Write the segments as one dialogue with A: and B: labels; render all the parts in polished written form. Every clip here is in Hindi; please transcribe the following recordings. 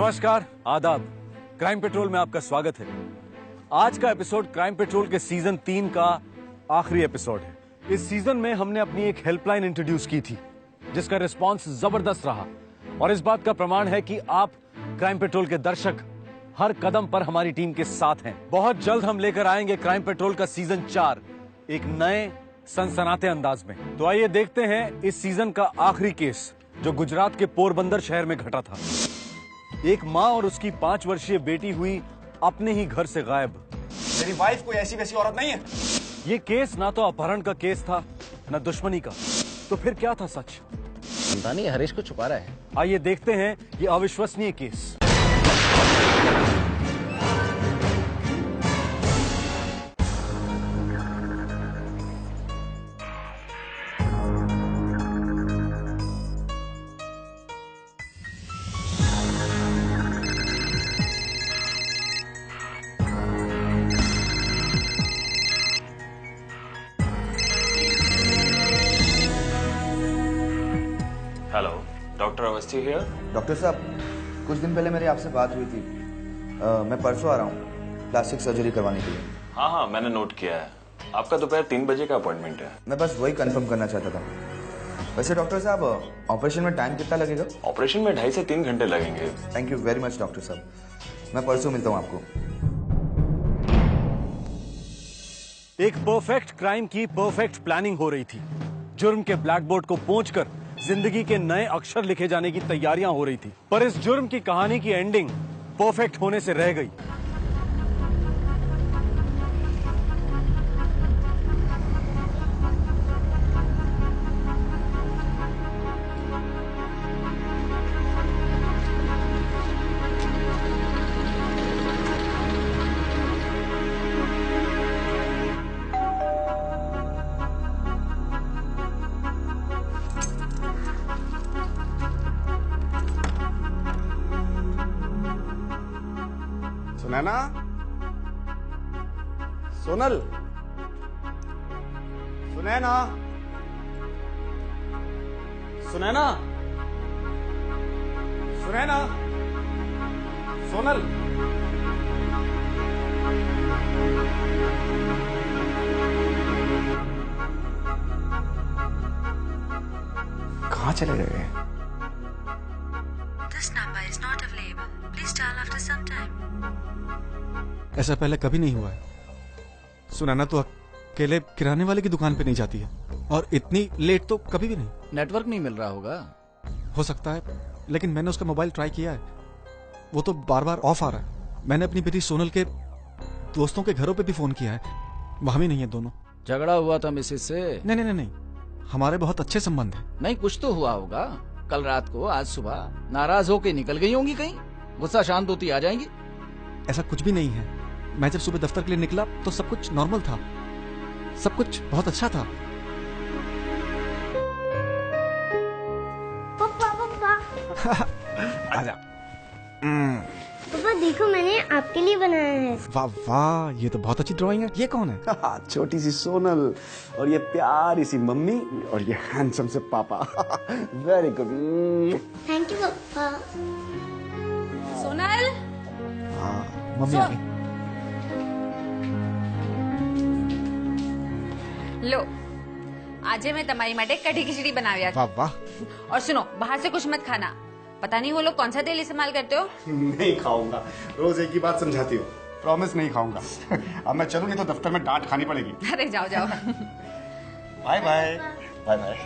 A: नमस्कार, आदाब। क्राइम पेट्रोल में आपका स्वागत है। आज का एपिसोड क्राइम पेट्रोल के सीजन 3 का आखिरी एपिसोड है। इस सीजन में हमने अपनी एक हेल्पलाइन इंट्रोड्यूस की थी जिसका रिस्पांस जबरदस्त रहा और इस बात का प्रमाण है कि आप क्राइम पेट्रोल के दर्शक हर कदम पर हमारी टीम के साथ हैं। बहुत जल्द हम लेकर आएंगे क्राइम पेट्रोल का सीजन 4 एक नए सनसनाते अंदाज में। तो आइए देखते हैं इस सीजन का आखिरी केस जो गुजरात के पोरबंदर शहर में घटा था। एक माँ और उसकी 5 वर्षीय बेटी हुई अपने ही घर से गायब।
B: मेरी वाइफ कोई ऐसी वैसी औरत नहीं है।
A: ये केस ना तो अपहरण का केस था न दुश्मनी का, तो फिर क्या था सच?
C: पता नहीं, हरीश को छुपा रहा है।
A: आइए देखते हैं ये अविश्वसनीय case.
D: Hello, doctor Awasthi here.
B: Doctor साहब, कुछ दिन पहले मेरी आपसे बात हुई थी। मैं परसों आ रहा हूँ प्लास्टिक सर्जरी करवाने के लिए।
D: हाँ, मैंने नोट किया है। आपका दोपहर 3 बजे का अपॉइंटमेंट है।
B: मैं बस वही कंफर्म करना चाहता था। वैसे डॉक्टर साहब, ऑपरेशन में टाइम कितना लगेगा?
D: ऑपरेशन में 2.5 से 3 घंटे लगेंगे।
B: Thank you very much doctor साहब। मैं परसों मिलता हूँ आपको।
A: एक परफेक्ट क्राइम की परफेक्ट प्लानिंग हो रही थी। जुर्म के ब्लैक बोर्ड को पोंछकर जिंदगी के नए अक्षर लिखे जाने की तैयारियां हो रही थी, पर इस जुर्म की कहानी की एंडिंग परफेक्ट होने से रह गई।
E: सुनैना, सोनल, सुनैना, सुनैना, सुनैना, सोनल। कहाँ चले गए?
F: This number is not available. Please dial after some time.
E: ऐसा पहले कभी नहीं हुआ है। सुनैना तो अकेले किराने वाले की दुकान पे नहीं जाती है और इतनी लेट तो कभी भी नहीं।
C: नेटवर्क नहीं मिल रहा होगा।
E: हो सकता है, लेकिन मैंने उसका मोबाइल ट्राई किया है, वो तो बार बार ऑफ आ रहा है। मैंने अपनी बेटी सोनल के दोस्तों के घरों पे भी फोन किया है, वहां भी नहीं है दोनों।
C: झगड़ा हुआ था मिसेज से?
E: नहीं, हमारे बहुत अच्छे संबंध है।
C: नहीं, कुछ तो हुआ होगा। कल रात को, आज सुबह नाराज होके निकल गई होंगी कहीं। गुस्सा शांत होती आ जाएंगी।
E: ऐसा कुछ भी नहीं है। मैं जब सुबह दफ्तर के लिए निकला तो सब कुछ नॉर्मल था, सब कुछ बहुत अच्छा था।
G: पापा
E: आजा।
G: पापा देखो, मैंने आपके लिए बनाया है।
E: वाह वाह, ये तो बहुत अच्छी ड्राइंग है। ये कौन है?
H: छोटी सी सोनल और ये प्यारी सी मम्मी और ये हैंडसम से पापा। Very good.
G: थैंक यू पापा।
F: सोनल,
E: मम्मी आ गई।
F: लो આજે મેં તમારી માટે કઢી ખીચડી બનાવ્યા
E: वाह वाह।
F: और सुनो, बाहर से कुछ मत खाना। पता नहीं वो लोग कौन सा तेल इस्तेमाल करते हो।
H: नहीं खाऊंगा, रोज एक ही बात समझाती हो। प्रॉमिस नहीं खाऊंगा। अब मैं चलूं नहीं तो दफ्तर में डांट खानी पड़ेगी।
F: अरे जाओ जाओ।
H: Bye bye. Bye bye.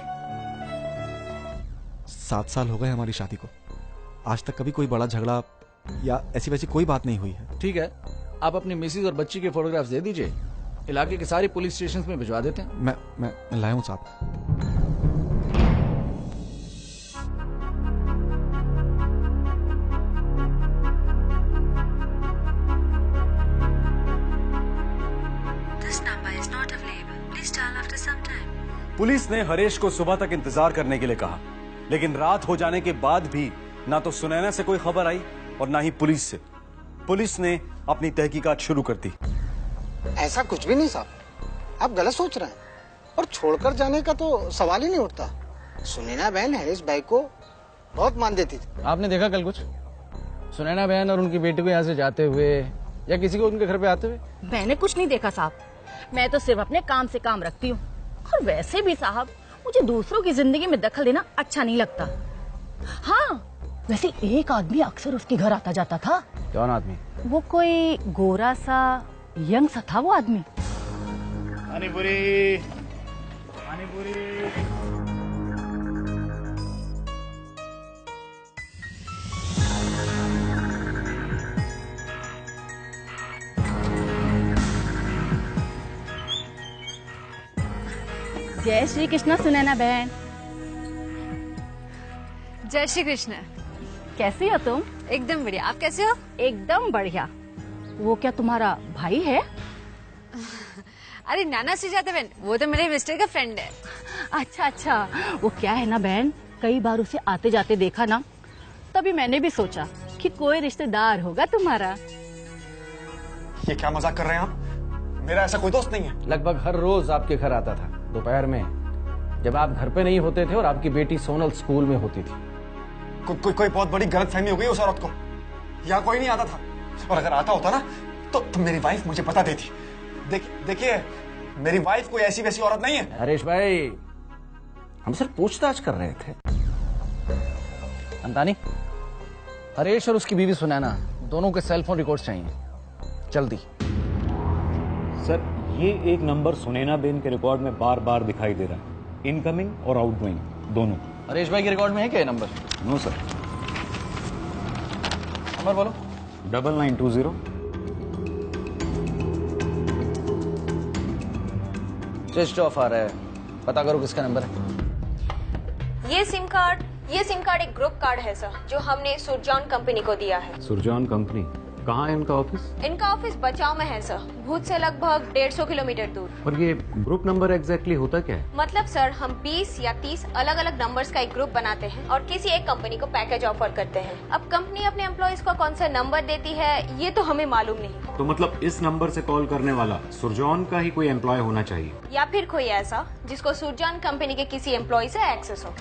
E: 7 साल हो गए हमारी शादी को। आज तक कभी कोई बड़ा झगड़ा या ऐसी वैसी कोई बात नहीं हुई है।
C: ठीक है, आप अपनी मिसेज और बच्ची के फोटोग्राफ्स दे दीजिए। इलाके के सारे पुलिस स्टेशन में भिजवा देते हैं।
E: मैं लाया हूँ साहब।
F: This number is not available. Please dial after some time.
A: Police ने हरेश को सुबह तक इंतजार करने के लिए कहा, लेकिन रात हो जाने के बाद भी ना तो सुनैना से कोई खबर आई और ना ही पुलिस से। पुलिस ने अपनी तहकीकात शुरू कर दी।
I: ऐसा कुछ भी नहीं साहब, आप गलत सोच रहे हैं और छोड़कर जाने का तो सवाल ही नहीं उठता। सुनैना बहन हरीश भाई को बहुत मान देती थी।
C: आपने देखा कल कुछ? सुनैना बहन और उनकी बेटी को यहाँ से जाते हुए या किसी को उनके घर पे आते हुए?
J: मैंने कुछ नहीं देखा साहब, मैं तो सिर्फ अपने काम से काम रखती हूँ। और वैसे भी साहब, मुझे दूसरों की जिंदगी में दखल देना अच्छा नहीं लगता। हाँ, वैसे एक आदमी अक्सर उसके घर आता जाता था।
C: कौन आदमी?
J: वो कोई गोरा सा यंग सा था वो आदमी।
C: पानीपुरी, पानीपुरी।
J: जय श्री कृष्णा सुनैना बहन।
F: जय श्री कृष्ण।
J: कैसी हो तुम?
F: एकदम बढ़िया, आप कैसे हो?
J: एकदम बढ़िया। वो क्या तुम्हारा भाई है?
F: अरे नाना सुजाता बहन, वो तो मेरे मिस्टर का फ्रेंड है।
J: अच्छा अच्छा, वो क्या है ना बहन, कई बार उसे आते जाते देखा ना, तभी मैंने भी सोचा कि कोई रिश्तेदार होगा तुम्हारा।
E: ये क्या मजाक कर रहे हैं आप? मेरा ऐसा कोई दोस्त नहीं है।
C: लगभग हर रोज आपके घर आता था दोपहर में, जब आप घर पे नहीं होते थे और आपकी बेटी सोनल स्कूल में होती थी।
E: कोई बहुत बड़ी गलतफहमी हो गई उस औरत को। यहाँ कोई नहीं आता था, और अगर आता होता ना तो मेरी वाइफ मुझे बता देती। देखिए, मेरी वाइफ कोई ऐसी वैसी औरत नहीं है।
C: हरीश भाई, हम सिर्फ पूछताछ कर रहे थे। अंतानी, हरीश और उसकी बीवी सुनैना दोनों के सेल फोन रिकॉर्ड्स चाहिए, जल्दी।
K: सर, ये एक नंबर सुनैना बेन के रिकॉर्ड में बार बार दिखाई दे रहा है, इनकमिंग और आउटगोइंग दोनों।
C: हरीश भाई के रिकॉर्ड में है क्या ये नंबर?
K: No sir.
C: नंबर बोलो।
K: 9920।
C: स्विच ऑफ आ रहा है, पता करो किसका नंबर है।
L: ये सिम कार्ड एक ग्रुप कार्ड है सर, जो हमने सुरजॉन कंपनी को दिया है।
K: सुरजॉन कंपनी, कहाँ है इनका ऑफिस?
L: इनका ऑफिस बचाव में है सर, भूत से लगभग 150 किलोमीटर दूर।
K: और ये ग्रुप नंबर एग्जैक्टली होता क्या है?
L: मतलब सर, हम 20 या 30 अलग अलग नंबर्स का एक ग्रुप बनाते हैं और किसी एक कंपनी को पैकेज ऑफर करते हैं। अब कंपनी अपने एम्प्लॉइज को कौन सा नंबर देती है, ये तो हमें मालूम नहीं।
K: तो मतलब इस नंबर से कॉल करने वाला सुरजॉन का ही कोई एम्प्लॉय होना चाहिए,
L: या फिर कोई ऐसा जिसको सुरजॉन कंपनी के किसी एम्प्लॉय से एक्सेस हो।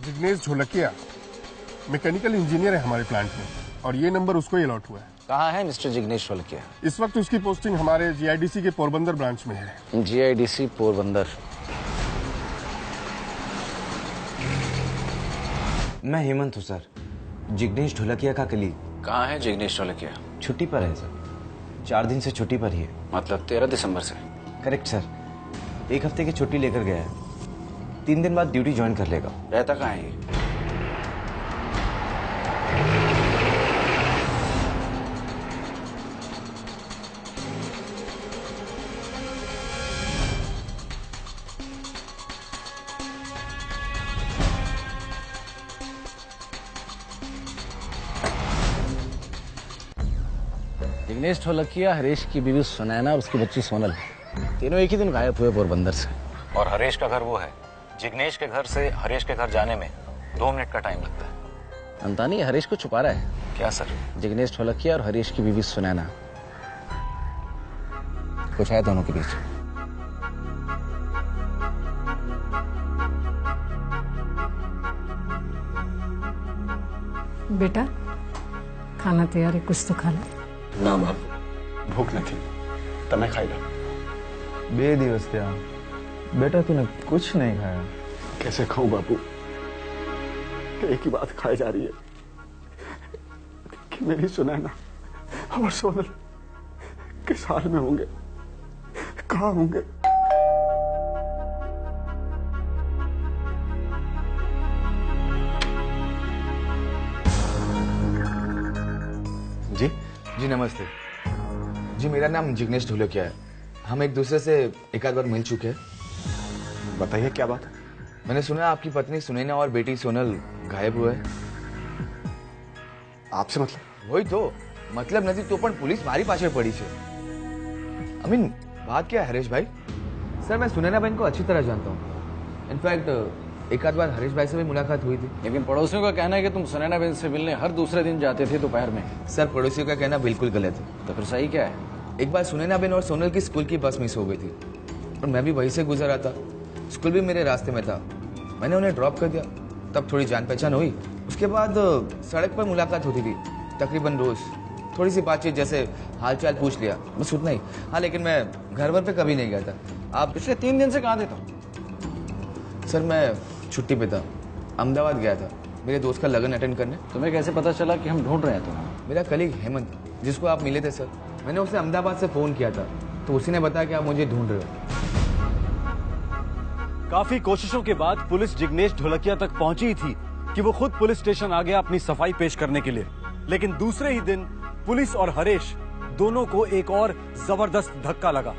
M: जिग्नेश ढोलकिया मैकेनिकल इंजीनियर है हमारे प्लांट में, और ये नंबर उसको ही अलॉट हुआ है।
C: कहाँ है मिस्टर जिग्नेश ढोलकिया?
M: इस वक्त उसकी पोस्टिंग हमारे जीआईडीसी के पोरबंदर ब्रांच में है।
C: जीआईडीसी पोरबंदर।
B: मैं हेमंत हूँ सर, जिग्नेश ढोलकिया का कलीग।
D: कहाँ है जिग्नेश ढोलकिया?
B: छुट्टी पर है सर, 4 दिन से छुट्टी पर ही है।
D: मतलब 13 दिसंबर से?
B: करेक्ट सर, 1 हफ्ते की छुट्टी लेकर गया है, 3 दिन बाद ड्यूटी ज्वाइन कर लेगा।
D: रहता कहाँ है ये?
C: जिग्नेश ढोलकिया, हरीश की बीवी सुनैना और उसकी बच्ची सोनल, तीनों एक ही दिन गायब हुए पोरबंदर से।
K: और हरीश का घर वो है, जिग्नेश के घर से हरीश के घर जाने में 2 मिनट का टाइम लगता है।
C: अंतानी, हरीश को छुपा रहा है।
K: क्या सर?
C: जिग्नेश ढोलकिया और हरीश की बीवी सुनैना, कुछ है दोनों के बीच।
N: बेटा, खाना तैयार है, कुछ तो खा लो।
H: ना बाप, भूख नहीं, तने खाई लो।
B: 2 दिवस थे बेटा, तूने कुछ नहीं खाया।
H: कैसे खाऊं बापू, एक ही बात खाई जा रही है कि मेरी सुनैना और सोनल किस हाल में होंगे, कहाँ होंगे।
B: जी नमस्ते जी, मेरा नाम जिग्नेश ढोलकिया है। हम एक दूसरे से एक आध बार मिल चुके हैं।
H: बताइए क्या बात है?
B: मैंने सुना आपकी पत्नी सुनैना और बेटी सोनल गायब हुए।
H: आपसे मतलब?
B: वही तो, मतलब नहीं तो पण पुलिस मारी पाछे पड़ी छे। बात क्या है हरीश भाई? सर, मैं सुनैना बहन को अच्छी तरह जानता हूँ। इनफैक्ट एक आध बार हरीश भाई से भी मुलाकात हुई थी।
C: लेकिन पड़ोसियों का कहना है कि तुम सुनैना बहन से मिलने हर दूसरे दिन जाते थे दोपहर में।
B: सर, पड़ोसियों का कहना बिल्कुल गलत है।
C: तो फिर सही क्या है?
B: एक बार सुनैना बहन और सोनल की स्कूल की बस मिस हो गई थी और मैं भी वहीं से गुजर रहा था। स्कूल भी मेरे रास्ते में था, मैंने उन्हें ड्रॉप कर दिया, तब थोड़ी जान पहचान हुई। उसके बाद सड़क पर मुलाकात होती थी तकरीबन रोज, थोड़ी सी बातचीत, जैसे हालचाल पूछ लिया, बस उतना ही। हाँ, लेकिन मैं घर वर पे कभी नहीं गया था। आप
I: पिछले 3 दिन से कहाँ थे तुम?
B: सर मैं छुट्टी पे था, अहमदाबाद गया था मेरे दोस्त का लगन अटेंड करने।
C: तुम्हें कैसे पता चला कि हम ढूंढ रहे हैं तुम्हें?
B: मेरा कलीग हेमंत, जिसको आप मिले थे सर, मैंने उसे अहमदाबाद से फोन किया था, तो उसी ने बताया कि आप मुझे ढूंढ रहे हो।
A: काफी कोशिशों के बाद पुलिस जिग्नेश ढोलकिया तक पहुंची थी कि वो खुद पुलिस स्टेशन आ गया अपनी सफाई पेश करने के लिए। लेकिन दूसरे ही दिन पुलिस और हरेश दोनों को एक और जबरदस्त धक्का लगा।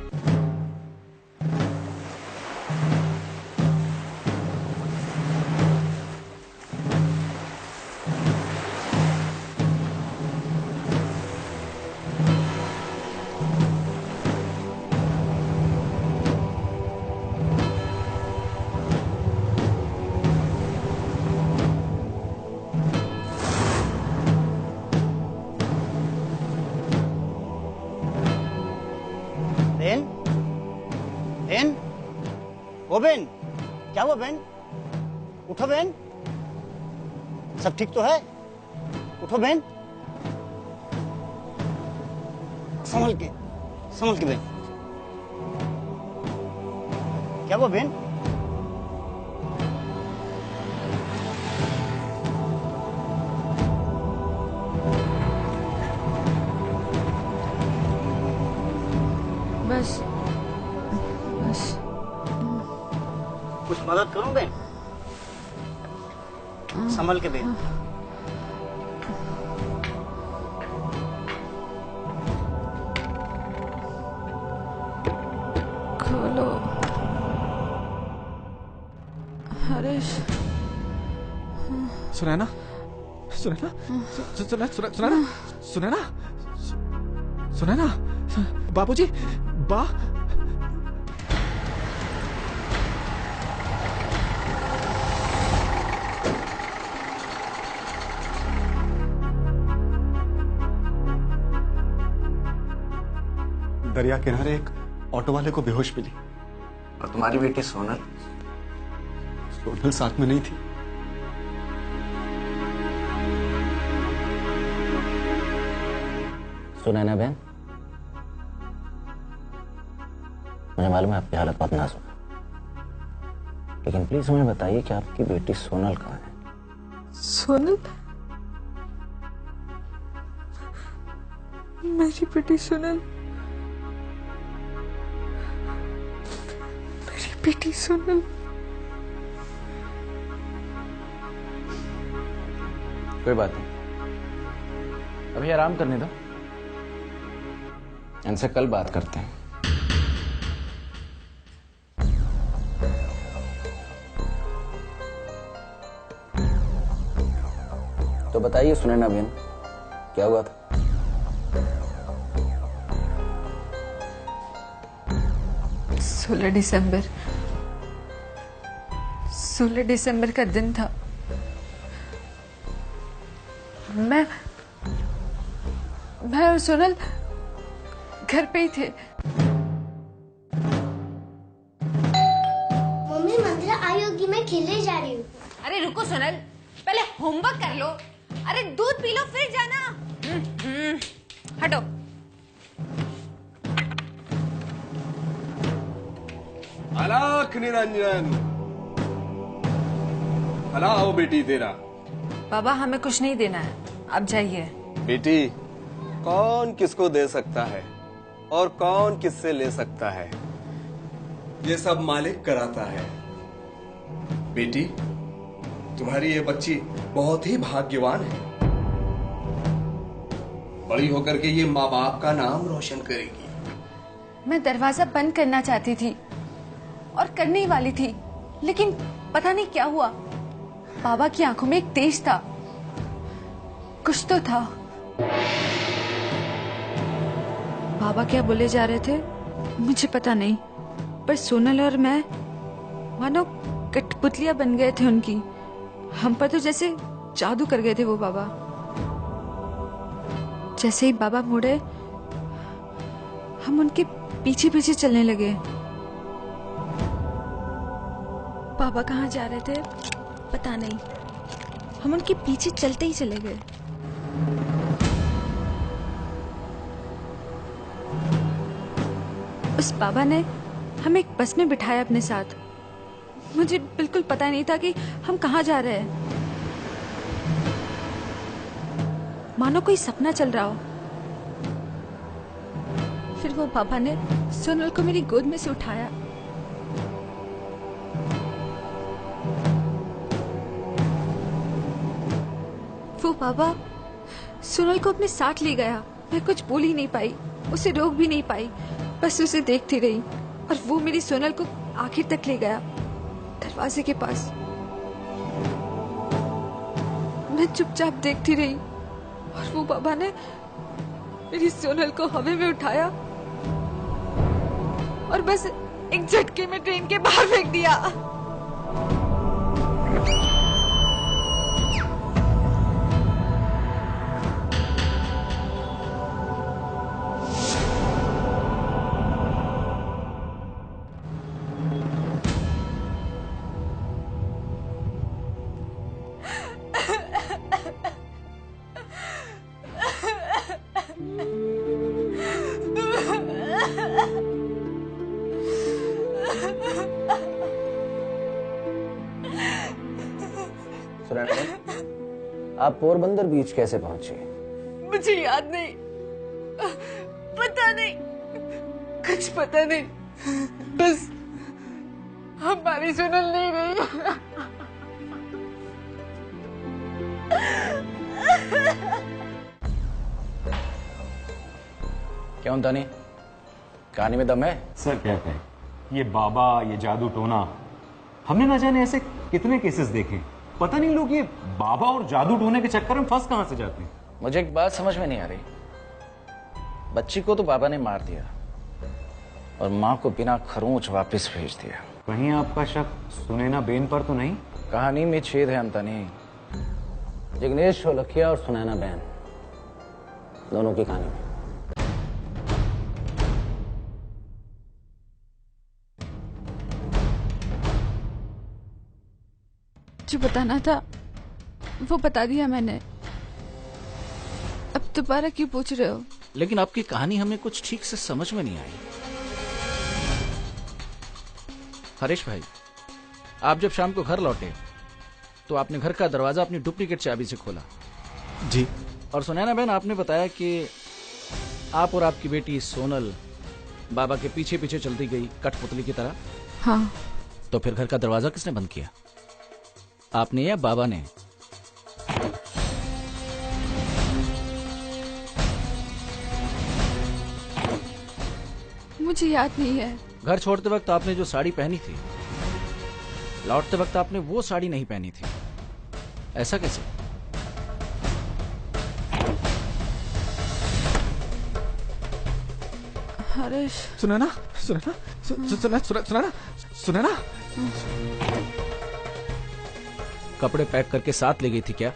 I: बेन, वो बेन, क्या हुआ बेन? उठो बेन, सब ठीक तो है? उठो बेन, संभल के बेन। क्या हुआ बेन?
J: बस
I: कुछ मदद करूं बेन? संभल के बेन।
J: खोलो हरीश।
E: सुनैना, सुनैना, सुनैना, सुनैना, सुनैना, बाबूजी, बा
H: दरिया किनारे एक ऑटो वाले को बेहोश मिली।
I: और तुम्हारी बेटी सोनल?
H: सोनल साथ में नहीं थी।
O: सुनैना बहन, मुझे मालूम है आपकी हालत बहुत नाजुक है, लेकिन प्लीज हमें बताइए कि आपकी बेटी सोनल कहाँ है?
P: सोनल? मेरी बेटी सोनल, मेरी बेटी सोनल।
C: कोई बात नहीं, अभी आराम करने दो, इनसे कल बात करते हैं।
O: तो बताइए सुनैना बहन, क्या हुआ था?
P: 16 दिसंबर का दिन था। मैं और सोनल घर पे ही थे।
G: मम्मी मंदिर आई होगी, मैं खेलने जा रही हूँ।
L: अरे रुको सोनल, पहले होमवर्क कर लो। अरे दूध पी लो फिर जाना। हटो।
Q: अलख निरंजन, हलाओ बेटी तेरा।
P: बाबा हमें कुछ नहीं देना है, अब जाइए।
Q: बेटी, कौन किसको दे सकता है और कौन किससे ले सकता है, ये सब मालिक कराता है। बेटी, तुम्हारी ये बच्ची बहुत ही भाग्यवान है, बड़ी होकर के ये माँ बाप का नाम रोशन करेगी।
P: मैं दरवाजा बंद करना चाहती थी और करने ही वाली थी, लेकिन पता नहीं क्या हुआ, बाबा की आंखों में एक तेज था, कुछ तो था। बाबा क्या बोले जा रहे थे मुझे पता नहीं, पर सोनल और मैं मानो कठपुतलियां बन गए थे उनकी। हम पर तो जैसे जादू कर गए थे वो बाबा। जैसे ही बाबा मुड़े, हम उनके पीछे पीछे चलने लगे। पापा कहाँ जा रहे थे पता नहीं, हम उनके पीछे चलते ही चले गए। उस बाबा ने हमें एक बस में बिठाया अपने साथ। मुझे बिल्कुल पता नहीं था कि हम कहाँ जा रहे हैं, मानो कोई सपना चल रहा हो। फिर वो बाबा ने सोनल को मेरी गोद में से उठाया। वो बाबा सोनल को अपने साथ ले गया। मैं कुछ बोल ही नहीं पाई, उसे रोक भी नहीं पाई, बस उसे देखती रही। और वो मेरी सोनल को आखिर तक ले गया, दरवाजे के पास। मैं चुपचाप देखती रही और वो बाबा ने मेरी सोनल को हवा में उठाया और बस एक झटके में ट्रेन के बाहर फेंक दिया।
O: आप पोरबंदर बीच कैसे पहुंचे?
P: मुझे याद नहीं, पता नहीं, कुछ पता नहीं, बस हमारी सोनल नहीं रही।
C: क्यों दानी, कहानी में दम है?
K: सर क्या कहें, ये बाबा, ये जादू टोना, हमने ना जाने ऐसे कितने केसेस देखे। पता नहीं लोग ये बाबा और जादू टोने के चक्कर में फंस कहां से जाते हैं।
C: मुझे एक बात समझ में नहीं आ रही, बच्ची को तो बाबा ने मार दिया और माँ को बिना खरोंच वापस भेज दिया।
K: कहीं आपका शक सुनैना बेन पर तो नहीं?
C: कहानी में छेद है अंतानी।
O: जिग्नेश ढोलकिया और सुनैना बेन दोनों की कहानी में।
P: जो बताना था वो बता दिया मैंने, अब दोबारा क्यों पूछ रहे हो?
C: लेकिन आपकी कहानी हमें कुछ ठीक से समझ में नहीं आई। हरीश भाई, आप जब शाम को घर लौटे तो आपने घर का दरवाजा अपनी डुप्लीकेट चाबी से खोला।
E: जी।
C: और सुनैना बहन, आपने बताया कि आप और आपकी बेटी सोनल बाबा के पीछे पीछे चलती गई कठपुतली की तरह।
P: हाँ।
C: तो फिर घर का दरवाजा किसने बंद किया, आपने या बाबा ने?
P: मुझे याद नहीं है।
C: घर छोड़ते वक्त आपने जो साड़ी पहनी थी, लौटते वक्त आपने वो साड़ी नहीं पहनी थी, ऐसा कैसे?
P: हरीश।
E: सुनैना, सुनैना, सुनैना, सुनैना।
C: कपड़े पैक करके साथ ले गई थी क्या?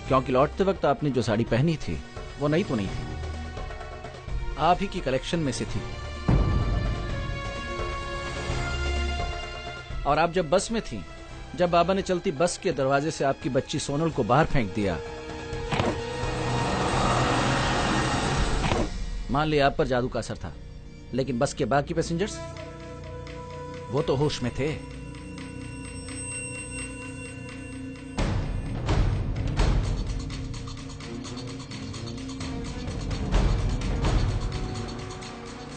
C: क्योंकि लौटते वक्त आपने जो साड़ी पहनी थी वो नई तो नहीं थी, आप ही की कलेक्शन में से थी। और आप जब बस में थी, जब बाबा ने चलती बस के दरवाजे से आपकी बच्ची सोनल को बाहर फेंक दिया, मान लिया आप पर जादू का असर था, लेकिन बस के बाकी पैसेंजर्स वो तो होश में थे।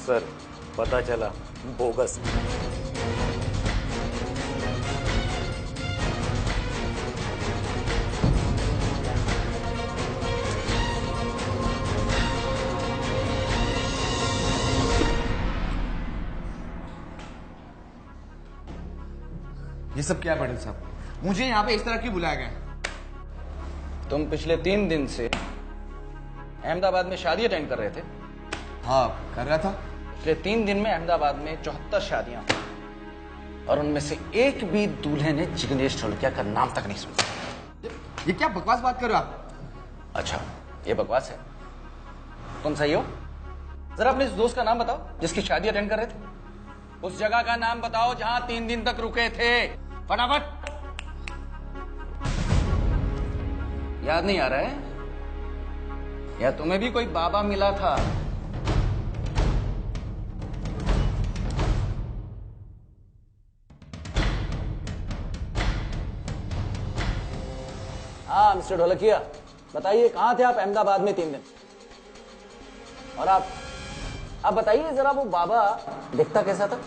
O: सर, पता चला बोगस।
B: ये सब क्या पटेल साहब, मुझे यहाँ पे इस तरह क्यों बुलाया गया?
C: तुम पिछले 3 दिन से अहमदाबाद में शादी अटेंड कर रहे थे।
B: हाँ, कर रहा था।
C: पिछले 3 दिन में अहमदाबाद में 74 शादियां, और उनमें से एक भी दूल्हे ने जिग्नेश ढोलकिया का नाम तक नहीं सुना।
B: ये क्या बकवास बात कर रहे हो आप?
C: अच्छा, ये बकवास है? तुम सही हो? जरा अपने इस दोस्त का नाम बताओ जिसकी शादी अटेंड कर रहे थे। उस जगह का नाम बताओ जहां 3 दिन तक रुके थे, फटाफट। याद नहीं आ रहा है? या तुम्हें भी कोई बाबा मिला था?
O: हाँ मिस्टर ढोलकिया, बताइए कहाँ थे आप अहमदाबाद में 3 दिन? और आप बताइए जरा, वो बाबा दिखता कैसा था?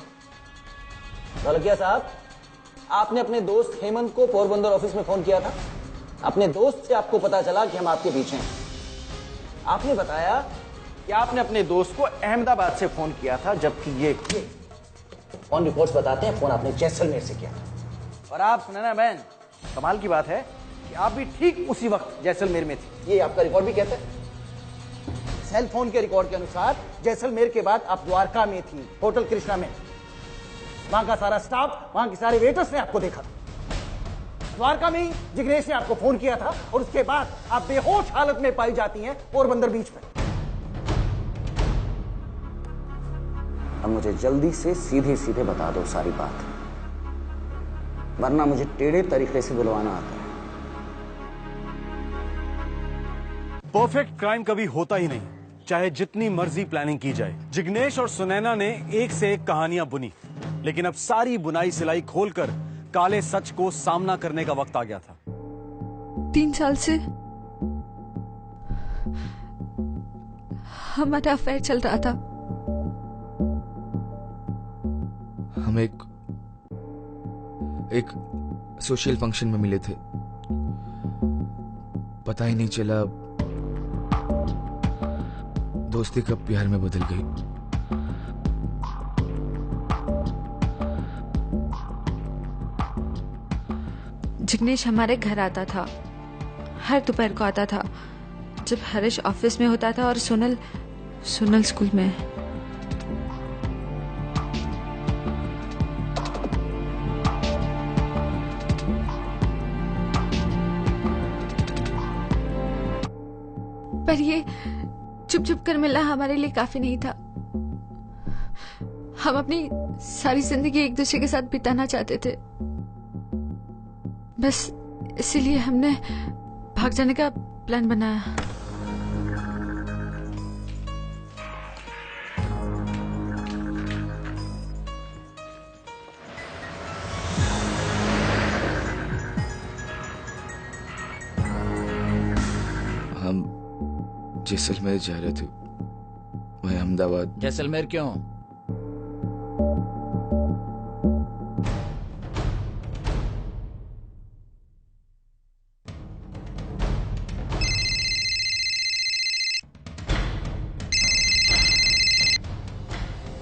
O: ढोलकिया साहब, आपने अपने दोस्त हेमंत को पोरबंदर ऑफिस में फोन किया था। अपने दोस्त से आपको पता चला कि हम आपके पीछे हैं। आपने बताया कि आपने अपने दोस्त को अहमदाबाद से फोन किया था, जबकि ये फोन रिकॉर्ड्स बताते हैं फोन आपने जैसलमेर से किया था। और आप सुनैना बहन, कमाल की बात है कि आप भी ठीक उसी वक्त जैसलमेर में थी। ये आपका रिकॉर्ड भी कहता है। सेल फोन के रिकॉर्ड के अनुसार जैसलमेर के बाद आप द्वारका में थी, होटल कृष्णा में। वहां का सारा स्टाफ, वहां के सारे वेटर्स ने आपको देखा था। द्वारका में ही जिग्नेश ने आपको फोन किया था और उसके बाद आप बेहोश हालत में पाई जाती हैं पोरबंदर बीच पे। अब मुझे जल्दी से सीधे सीधे बता दो सारी बात, वरना मुझे टेढ़े तरीके से बुलवाना आता है।
A: परफेक्ट क्राइम कभी होता ही नहीं, चाहे जितनी मर्जी प्लानिंग की जाए। जिग्नेश और सुनैना ने एक से एक कहानियां बुनी, लेकिन अब सारी बुनाई सिलाई खोलकर काले सच को सामना करने का वक्त आ गया था।
P: 3 साल से हमारा अफेयर चल रहा था।
B: हम एक सोशल फंक्शन में मिले थे। पता ही नहीं चला दोस्ती कब प्यार में बदल गई।
P: जिग्नेश हमारे घर आता था, हर दोपहर को आता था, जब हरीश ऑफिस में होता था और सोनल स्कूल में। पर ये चुप चुप कर मिलना हमारे लिए काफी नहीं था। हम अपनी सारी जिंदगी एक दूसरे के साथ बिताना चाहते थे। बस इसीलिए हमने भाग जाने का प्लान बनाया।
B: हम जैसलमेर जा रहे थे, वह अहमदाबाद।
C: जैसलमेर क्यों?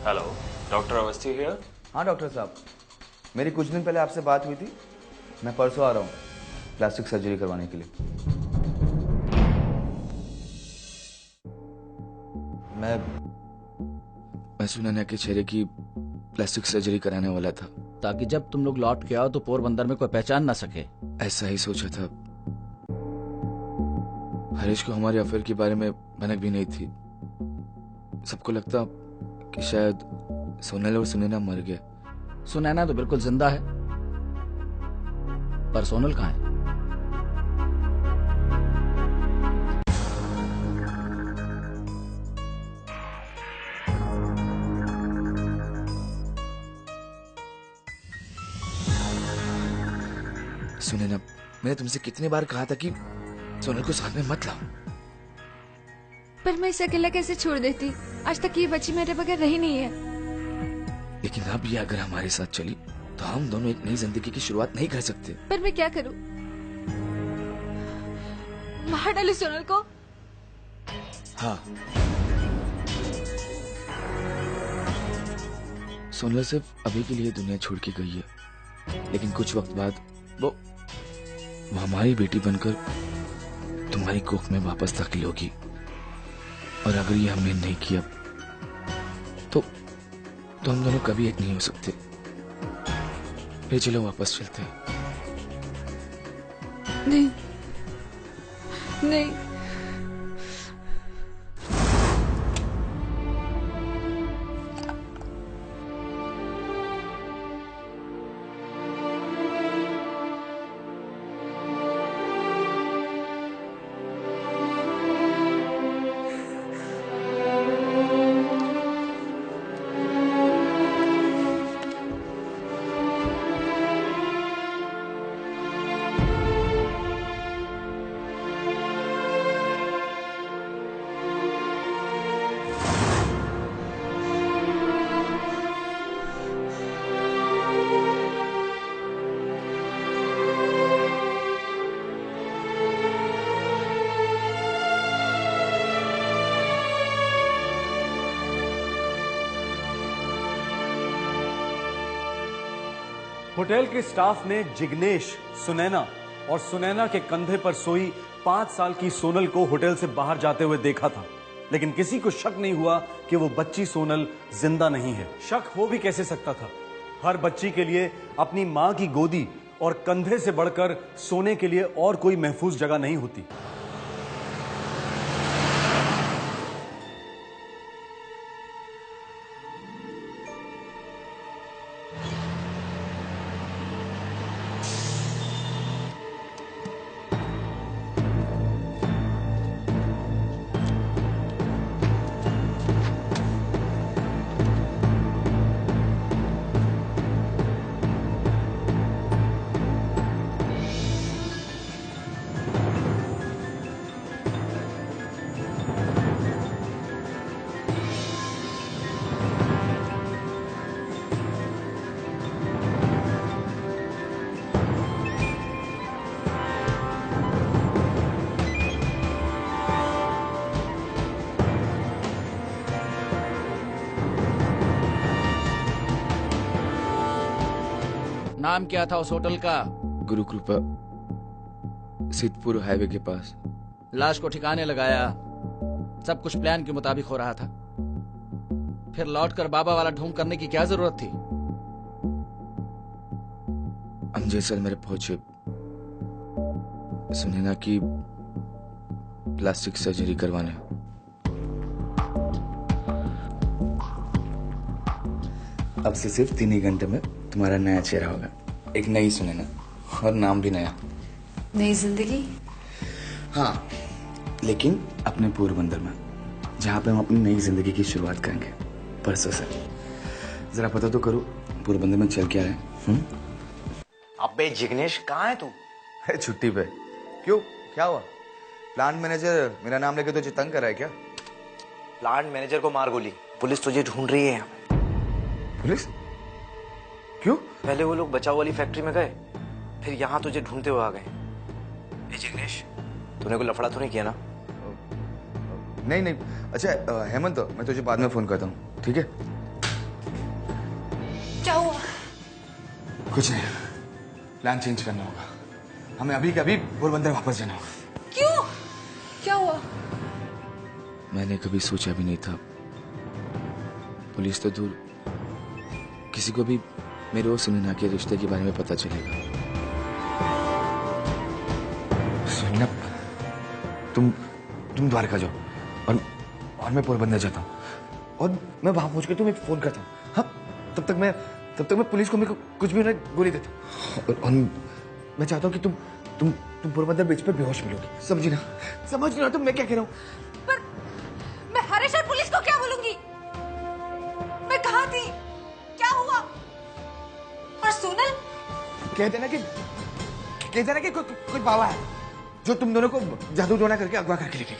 D: Hello, doctor Awasthi here.
B: हाँ डॉक्टर साहब, मेरी कुछ दिन पहले आपसे बात हुई थी। मैं परसों आ रहा हूँ प्लास्टिक सर्जरी करवाने के लिए। मैं सुनैना के चेहरे की प्लास्टिक सर्जरी कराने वाला था,
C: ताकि जब तुम लोग लौट के आओ तो पोरबंदर में कोई पहचान ना सके।
B: ऐसा ही सोचा था। हरीश को हमारे अफेयर के बारे में भनक भी नहीं थी। सबको लगता कि शायद सोनल और सुनैना मर गया।
C: सुनैना तो बिल्कुल जिंदा है, पर सोनल कहाँ है?
B: सुनैना, मैंने तुमसे कितनी बार कहा था कि सोनल को साथ में मत लाओ।
P: पर मैं इसे अकेला कैसे छोड़ देती? आज तक ये बच्ची मेरे बगैर रही नहीं है।
B: लेकिन अब ये अगर हमारे साथ चली तो हम दोनों एक नई जिंदगी की शुरुआत नहीं कर सकते।
P: पर मैं क्या करूं? मार डालूं सोनल को?
B: हाँ, सोनल सिर्फ अभी के लिए दुनिया छोड़ के गई है, लेकिन कुछ वक्त बाद वो हमारी बेटी बनकर तुम्हारी कोख में वापस दाखिल होगी। और अगर ये हमने नहीं किया तो हम दोनों कभी एक नहीं हो सकते। फिर चलो वापस चलते हैं।
P: नहीं, नहीं।
A: होटल के स्टाफ ने जिग्नेश, सुनैना और सुनैना के कंधे पर सोई 5 साल की सोनल को होटल से बाहर जाते हुए देखा था, लेकिन किसी को शक नहीं हुआ कि वो बच्ची सोनल जिंदा नहीं है। शक हो भी कैसे सकता था? हर बच्ची के लिए अपनी मां की गोदी और कंधे से बढ़कर सोने के लिए और कोई महफूज जगह नहीं होती।
C: नाम क्या था उस होटल का?
B: गुरु कृपा, सिद्धपुर हाईवे के पास।
C: लाश को ठिकाने लगाया, सब कुछ प्लान के मुताबिक हो रहा था। फिर लौटकर बाबा वाला ढोंग करने की क्या जरूरत थी?
B: हम जैसलमेर पहुंचे, सुनैना की प्लास्टिक सर्जरी करवाने। अब से सिर्फ 3 ही घंटे में तुम्हारा नया चेहरा होगा, एक नई सुनैना, और नाम भी नया।
P: नई जिंदगी?
B: हाँ, लेकिन अपने पोरबंदर में, जहाँ पे हम अपनी नई जिंदगी की शुरुआत करेंगे परसों से। जरा पता तो करो पोरबंदर में चल क्या रहा है?
R: अबे जिग्नेश, कहाँ है तू?
B: छुट्टी पे। क्यों, क्या हुआ? प्लांट मैनेजर मेरा नाम लेके तुझे तंग कर रहा है क्या?
R: प्लांट मैनेजर को मार गोली, पुलिस तुझे ढूंढ रही है।
B: पुलिस? क्यों?
R: पहले वो लोग बचाव वाली फैक्ट्री में गए, फिर यहाँ तुझे ढूंढते हुए आ गए। जिग्नेश, तूने कोई लफड़ा तो नहीं किया ना?
B: नहीं नहीं। अच्छा हेमंत, मैं तुझे बाद में फोन करता हूँ, ठीक है?
P: क्या हुआ?
B: कुछ नहीं, प्लान चेंज करना होगा, हमें अभी के अभी पोरबंदर वापस जाना होगा।
P: क्यों? क्या हुआ?
B: मैंने कभी सोचा भी नहीं था, पुलिस तो दूर, किसी को भी मेरे और सुनैना के रिश्ते के बारे में पता चलेगा। सुनैना, तुम द्वारका जाओ और मैं पोरबंदर जाता हूँ, और मैं वहां पहुंच कर तुम्हें फोन करता हूँ। हाँ, तब तक मैं पुलिस को मेरे को कुछ भी उन्हें गोली देता हूँ, और मैं चाहता हूँ कि तुम पोरबंदर बीच पे बेहोश मिलोगी। समझ ना तुम मैं क्या कह रहा हूँ?
P: पर मैं हरेश और पुलिस को क्या बोलूंगी? मैं कहाँ थी? क्या हुआ? और सोनल?
B: कहते ना कि कोई बाबा है जो तुम दोनों को जादू टोना करके अगवा करके ले गया।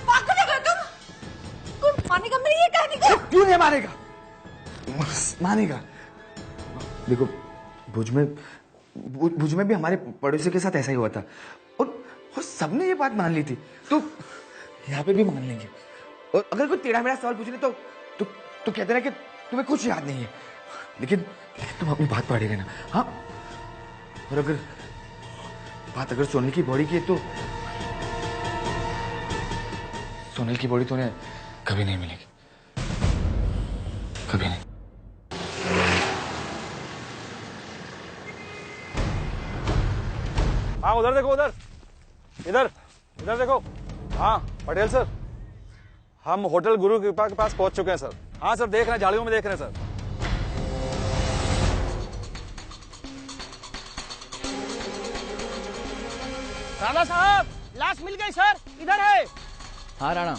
P: पागल हो गए तुम? कौन मानेगा मेरी ये कहानी को?
B: क्यों नहीं मानेगा? मानेगा। देखो, भुज में भी हमारे पड़ोसी के साथ ऐसा ही हुआ था, और सबने ये बात मान ली थी, तो यहाँ पे भी मान लेंगे। और अगर कोई टेढ़ा मेरा सवाल पूछने तो कहते ना कि तुम्हें कुछ याद नहीं है, लेकिन तुम अपनी बात पढ़े रहना। हाँ, और अगर बात सोनल की बॉडी की है तो सोनल की बॉडी तो उन्हें कभी नहीं मिलेगी, कभी नहीं।
A: हाँ, उधर देखो, इधर देखो। हाँ पटेल सर, हम होटल गुरु कृपा के पास पहुंच चुके हैं सर। हाँ सर, देख रहे हैं, झाड़ियों में देख रहे हैं सर।
S: राणा साहब, लाश मिल गई सर, इधर है।
C: हाँ Rana,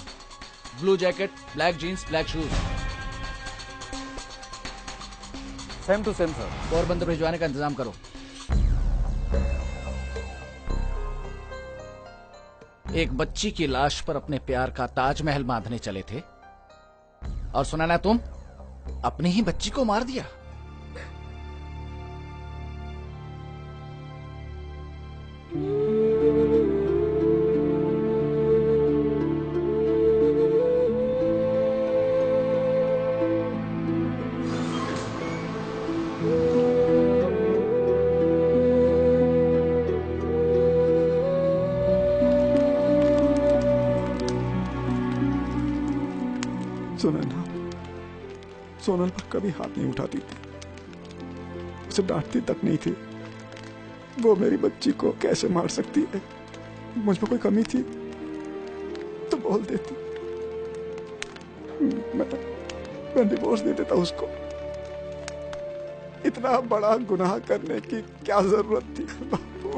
C: blue jacket, black jeans, black shoes.
A: Same to same sir.
C: Porbandar भिजवाने का इंतजाम करो। एक बच्ची की लाश पर अपने प्यार का ताजमहल बांधने चले थे, और सुनैना तुम अपनी ही बच्ची को मार दिया।
E: सुनैना सोनल पर कभी हाथ नहीं उठाती थी, उसे डांटती तक नहीं थी। वो मेरी बच्ची को कैसे मार सकती है? मुझ में कोई कमी थी तो बोल देती, मैं डिवोर्स दे देता उसको। इतना बड़ा गुनाह करने की क्या जरूरत थी बापू?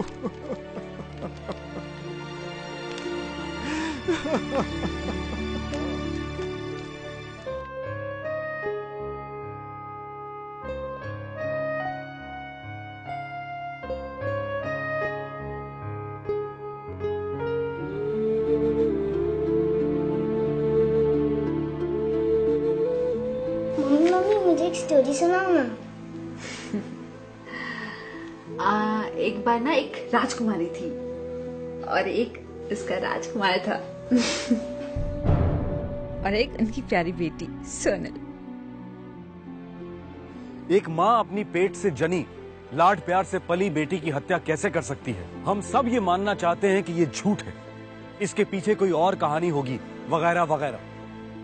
G: मम्मी मुझे एक स्टोरी सुनाओ ना।
P: एक बार ना एक राजकुमारी थी और एक उसका राजकुमार था और एक उनकी प्यारी बेटी सोनल।
A: एक माँ अपनी पेट से जनी लाड प्यार से पली बेटी की हत्या कैसे कर सकती है? हम सब ये मानना चाहते हैं कि ये झूठ है, इसके पीछे कोई और कहानी होगी वगैरह वगैरह,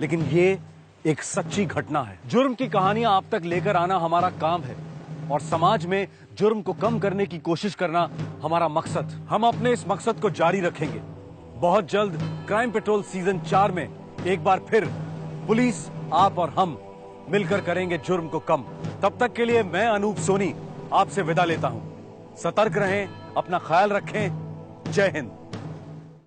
A: लेकिन ये एक सच्ची घटना है। जुर्म की कहानियां आप तक लेकर आना हमारा काम है और समाज में जुर्म को कम करने की कोशिश करना हमारा मकसद। हम अपने इस मकसद को जारी रखेंगे। बहुत जल्द क्राइम पेट्रोल सीजन 4 में एक बार फिर पुलिस, आप और हम मिलकर करेंगे जुर्म को कम। तब तक के लिए मैं अनूप सोनी आपसे विदा लेता हूं। सतर्क रहें, अपना ख्याल रखें। जय हिंद।